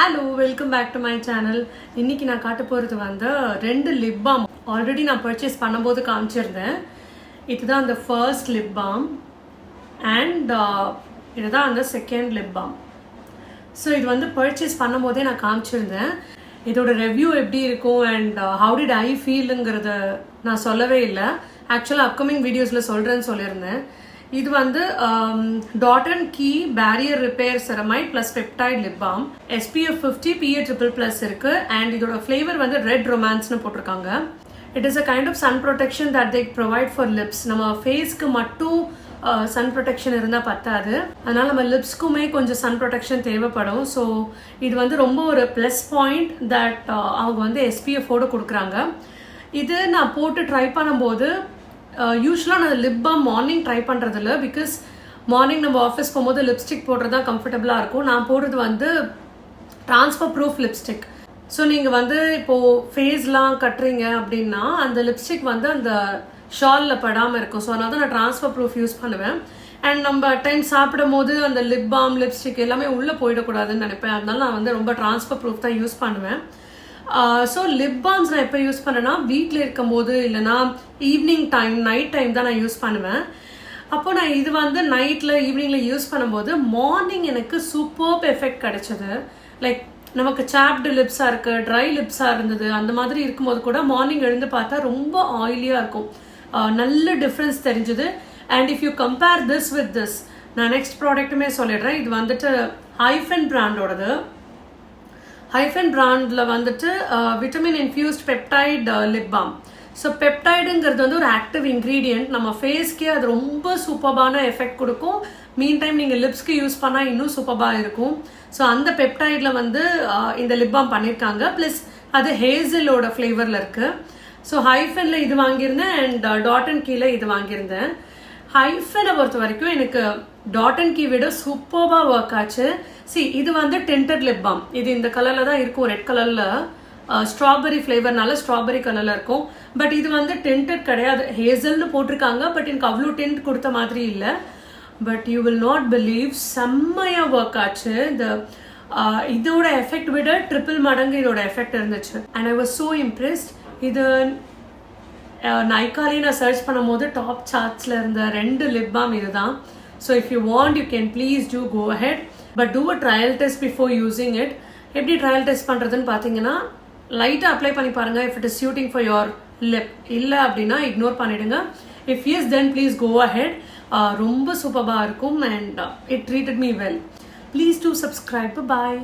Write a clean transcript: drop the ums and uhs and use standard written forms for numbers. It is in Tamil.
Hello, welcome back to my channel. இன்னைக்கு நான் காட்ட போகிறது வந்து 2 லிப் பாம். ஆல்ரெடி நான் பர்ச்சேஸ் பண்ணும்போது காமிச்சிருந்தேன். இதுதான் அந்த ஃபர்ஸ்ட் லிப் பாம் அண்ட் இதுதான் அந்த செகண்ட் லிப் பாம். ஸோ இது வந்து பர்ச்சேஸ் பண்ணும்போதே நான் காமிச்சிருந்தேன். இதோட ரிவ்யூ எப்படி இருக்கும் அண்ட் ஹவு டிட் ஐ ஃபீலுங்கிறத நான் சொல்லவே இல்லை. ஆக்சுவலாக அப்கமிங் வீடியோஸில் சொல்கிறேன்னு சொல்லியிருந்தேன். இது வந்து Dot and Key barrier repair ceramide plus peptide lip balm, SPF 50 PA++ இருக்கு அண்ட் இதோட ஃப்ளேவர் வந்து ரெட் ரொமான்ஸ்னு போட்டிருக்காங்க. It is a kind of sun protection that they provide for lips. நம்ம ஃபேஸ்க்கு மட்டும் சன் ப்ரொடெக்ஷன் இருந்தால் பத்தாது, அதனால நம்ம லிப்ஸ்க்குமே கொஞ்சம் சன் ப்ரொடெக்ஷன் தேவைப்படும். ஸோ இது வந்து ரொம்ப ஒரு ப்ளஸ் பாயிண்ட் தட் அவங்க வந்து SPF-ஓடு கொடுக்குறாங்க. இது நான் போட்டு ட்ரை பண்ணும்போது யூஸ்வலாக நான் லிப் பாம் மார்னிங் ட்ரை பண்ணுறதில்ல. பிகாஸ் மார்னிங் நம்ம ஆஃபீஸ் போகும்போது லிப்ஸ்டிக் போடுறது தான் கம்ஃபர்டபுளாக இருக்கும். நான் போடுறது வந்து ட்ரான்ஸ்ஃபர் ப்ரூஃப் லிப்ஸ்டிக். ஸோ நீங்கள் வந்து இப்போது ஃபேஸ்லாம் கட்டுறீங்க அப்படின்னா அந்த லிப்ஸ்டிக் வந்து அந்த ஷாலில் படாமல் இருக்கும். ஸோ அதனால தான் நான் ட்ரான்ஸ்ஃபர் ப்ரூஃப் யூஸ் பண்ணுவேன். அண்ட் நம்ம டைம் சாப்பிடும் போது அந்த லிப் பாம் லிப்ஸ்டிக் எல்லாமே உள்ளே போயிடக்கூடாதுன்னு நினைப்பேன். அதனால நான் வந்து ரொம்ப ட்ரான்ஸ்ஃபர் ப்ரூஃப் தான் யூஸ் பண்ணுவேன். ஸோ லிப் பாம்ஸ் நான் எப்போ யூஸ் பண்ணேன்னா வீட்டில் இருக்கும்போது, இல்லைனா ஈவினிங் டைம் நைட் டைம் தான் நான் யூஸ் பண்ணுவேன். அப்போ நான் இது வந்து நைட்டில் ஈவினிங்கில் யூஸ் பண்ணும்போது மார்னிங் எனக்கு சூப்பர் எஃபெக்ட் கிடைச்சது. லைக் நமக்கு சாப்டு லிப்ஸாக இருக்குது, ட்ரை லிப்ஸாக இருந்தது, அந்த மாதிரி இருக்கும்போது கூட மார்னிங் எழுந்து பார்த்தா ரொம்ப ஆயிலியாக இருக்கும். நல்ல டிஃப்ரென்ஸ் தெரிஞ்சுது. And if you compare this with this, நான் நெக்ஸ்ட் ப்ராடக்ட்டுமே சொல்லிடுறேன். இது வந்துட்டு ஹைஃபன் பிராண்டோடது. ஹைஃபன் பிராண்டில் வந்துட்டு vitamin infused peptide lip balm. So பெப்டைடுங்கிறது வந்து ஒரு ஆக்டிவ் இன்க்ரீடியன்ட். நம்ம ஃபேஸ்க்கே அது ரொம்ப சூப்பர்பான எஃபெக்ட் கொடுக்கும். மீன் டைம் நீங்கள் லிப்ஸ்க்கு யூஸ் பண்ணால் இன்னும் சூப்பராக இருக்கும். ஸோ அந்த பெப்டைடில் வந்து இந்த லிப் பாம் பண்ணியிருக்காங்க. ப்ளஸ் அது ஹேசலோட ஃப்ளேவரில் இருக்குது. ஸோ ஹைஃபனில் இது வாங்கியிருந்தேன் அண்ட் டாட் அண்ட் கீழே இது வாங்கியிருந்தேன். ஹைஃபனை பொறுத்த வரைக்கும் எனக்கு டாட் அண்ட் கீ விட சூப்பராக ஒர்க் ஆச்சு. இது வந்து டென்டட் லிப் பாம். இது இந்த கலரில் தான் இருக்கும், ரெட் கலரில் ஸ்ட்ராபெரி ஃப்ளேவர்னால ஸ்ட்ராபெரி கலரில் இருக்கும். பட் இது வந்து டென்டட் கிடையாது, ஹேசல்னு போட்டிருக்காங்க. பட் எனக்கு அவ்வளோ டென்ட் கொடுத்த மாதிரி இல்லை. But you will not believe, செம்மையாக ஒர்க் ஆச்சு. இதோட எஃபெக்ட் விட ட்ரிபிள் மடங்கு இதோட எஃபெக்ட் இருந்துச்சு. And I was so impressed. இது நைக்காலே நான் சர்ச் பண்ணும் போது டாப் சார்ட்ஸில் இருந்த 2 லிப் பாம் இது தான். So if you want you can please do go ahead, but do a trial test before using it. எப்படி ட்ரையல் டெஸ்ட் பண்ணுறதுன்னு பார்த்தீங்கன்னா, லைட்டாக அப்ளை பண்ணி பாருங்கள். If it is suiting for your lip, இல்லை அப்படின்னா இக்னோர் பண்ணிவிடுங்க. If yes then please go ahead. ரொம்ப சூப்பராக இருக்கும் and it treated me well. Please do subscribe. Bye.